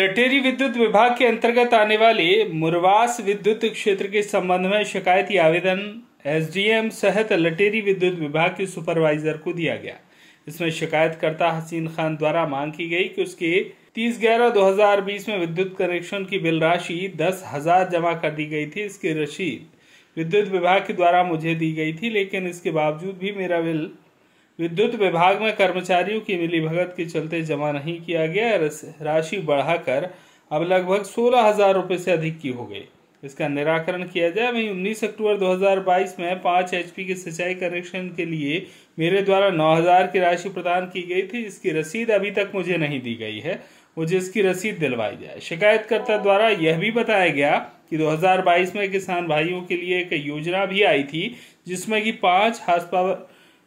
लटेरी विद्युत विभाग के अंतर्गत आने वाले मुरवास विद्युत क्षेत्र के संबंध में शिकायती आवेदन एसडीएम सहित लटेरी विद्युत विभाग के सुपरवाइजर को दिया गया। इसमें शिकायतकर्ता हसीन खान द्वारा मांग की गई कि उसके 30/11/2020 में विद्युत कनेक्शन की बिल राशि 10,000 जमा कर दी गई थी। इसकी रसीद विद्युत विभाग के द्वारा मुझे दी गई थी, लेकिन इसके बावजूद भी मेरा बिल विद्युत विभाग में कर्मचारियों की मिलीभगत के चलते जमा नहीं किया गया। राशि बढ़ाकर अब लगभग 16,000 रुपये से अधिक की हो गई। इसका निराकरण किया जाए। वहीं 19 अक्टूबर 2022 में 5 HP के सिंचाई कनेक्शन के लिए मेरे द्वारा 9,000 की राशि प्रदान की गई थी, जिसकी रसीद अभी तक मुझे नहीं दी गई है। मुझे इसकी रसीद दिलवाई जाए। शिकायतकर्ता द्वारा यह भी बताया गया कि 2022 में किसान भाइयों के लिए एक योजना भी आई थी, जिसमें कि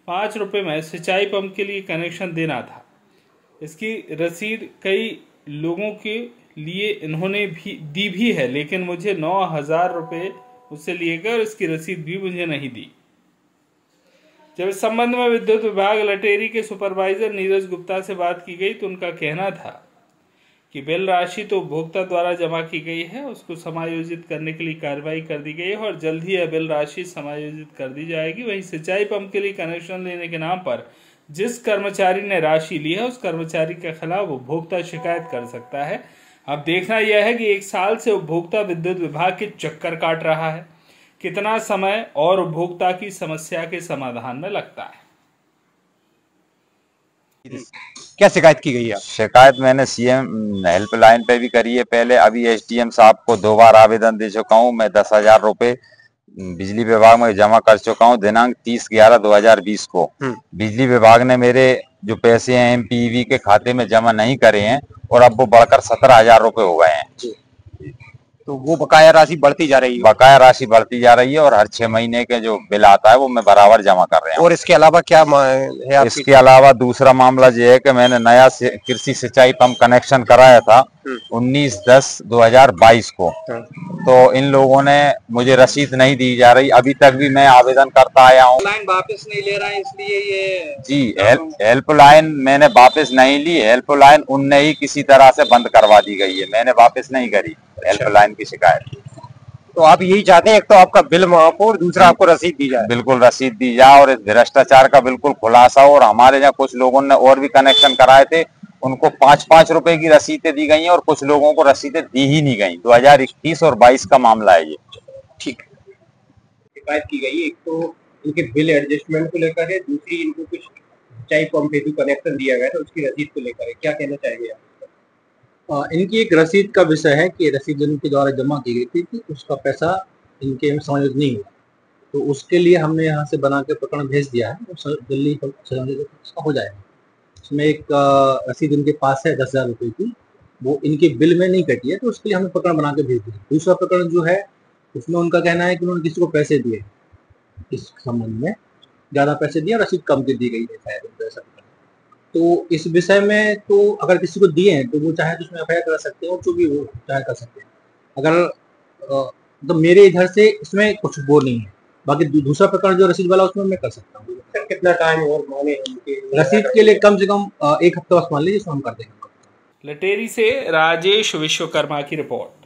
5 रुपये में सिंचाई पंप के लिए कनेक्शन देना था। इसकी रसीद कई लोगों के लिए इन्होंने दी भी है, लेकिन मुझे 9,000 रुपये उससे लिए गए और इसकी रसीद भी मुझे नहीं दी। जब इस संबंध में विद्युत विभाग लटेरी के सुपरवाइजर नीरज गुप्ता से बात की गई तो उनका कहना था कि बिल राशि तो उपभोक्ता द्वारा जमा की गई है, उसको समायोजित करने के लिए कार्रवाई कर दी गई है और जल्द ही यह बिल राशि समायोजित कर दी जाएगी। वहीं सिंचाई पंप के लिए कनेक्शन लेने के नाम पर जिस कर्मचारी ने राशि ली है, उस कर्मचारी के खिलाफ उपभोक्ता शिकायत कर सकता है। अब देखना यह है कि 1 साल से उपभोक्ता विद्युत विभाग के चक्कर काट रहा है, कितना समय और उपभोक्ता की समस्या के समाधान में लगता है। क्या शिकायत की गई है? शिकायत मैंने सीएम हेल्पलाइन पे भी करी है पहले। अभी एसडीएम साहब को 2 बार आवेदन दे चुका हूँ। मैं 10,000 रुपए बिजली विभाग में जमा कर चुका हूँ दिनांक 30/11/2020 को। बिजली विभाग ने मेरे जो पैसे हैं एमपीवी के खाते में जमा नहीं करे हैं और अब वो बढ़कर 17,000 रुपए हो गए हैं। तो वो बकाया राशि बढ़ती जा रही है? बकाया राशि बढ़ती जा रही है और हर 6 महीने के जो बिल आता है वो मैं बराबर जमा कर रहे हैं। और इसके अलावा क्या है? इसके अलावा दूसरा मामला ये है कि मैंने नया कृषि सिंचाई पंप कनेक्शन कराया था 19/10/2022 को। तो इन लोगों ने मुझे रसीद नहीं दी जा रही। अभी तक भी मैं आवेदन करता आया हूँ। लाइन वापस नहीं ले रहा है, इसलिए ये जी हेल्पलाइन मैंने वापस नहीं ली। हेल्पलाइन उनने ही किसी तरह से बंद करवा दी गई है, मैंने वापस नहीं करी हेल्पलाइन की शिकायत। तो आप यही चाहते हैं, एक तो आपका बिल माफ हो और दूसरा आपको रसीद दी जाए? बिल्कुल रसीद दी जाए और इस भ्रष्टाचार का बिल्कुल खुलासा हो। और हमारे यहाँ कुछ लोगों ने और भी कनेक्शन कराए थे, उनको 5-5 रुपए की रसीदें दी गई हैं और कुछ लोगों को रसीदें दी ही नहीं गई। 2021 और 22 का मामला है ये। ठीक, शिकायत की गई, एक तो इनके बिल एडजस्टमेंट को लेकर है, दूसरी इनको कुछ सिंचाई पंप हेतु कनेक्शन दिया गया था उसकी रसीद को लेकर है। क्या कहना चाहेंगे आप? इनकी एक रसीद का विषय है कि रसीद इनके द्वारा जमा की गई थी कि उसका पैसा इनके समायोजित नहीं हुआ, तो उसके लिए हमने यहाँ से बना के प्रकरण भेज दिया है। दिल्ली उसका हो जाएगा। उसमें एक रसीद इनके पास है 10,000 रुपये की, वो इनके बिल में नहीं कटी है, तो उसके लिए हमने प्रकरण बना के भेज दिया। दूसरा प्रकरण जो है उसमें उनका कहना है कि उन्होंने किसी को पैसे दिए, इस संबंध में ज़्यादा पैसे दिए, रसीद कम की दी गई है शायद। तो इस विषय में तो अगर किसी को दिए हैं तो वो चाहे तो उसमें एफआईआर करा सकते हैं और जो भी वो चाहे कर सकते हैं। अगर तो मेरे इधर से इसमें कुछ वो नहीं है। बाकी दूसरा प्रकरण जो रसीद वाला उसमें मैं कर सकता हूँ। कितना टाइम और मांगे रसीद के लिए? कम से कम 1 हफ्ता बस मान लीजिए, इसमें हम कर देंगे। लटेरी से राजेश विश्वकर्मा की रिपोर्ट।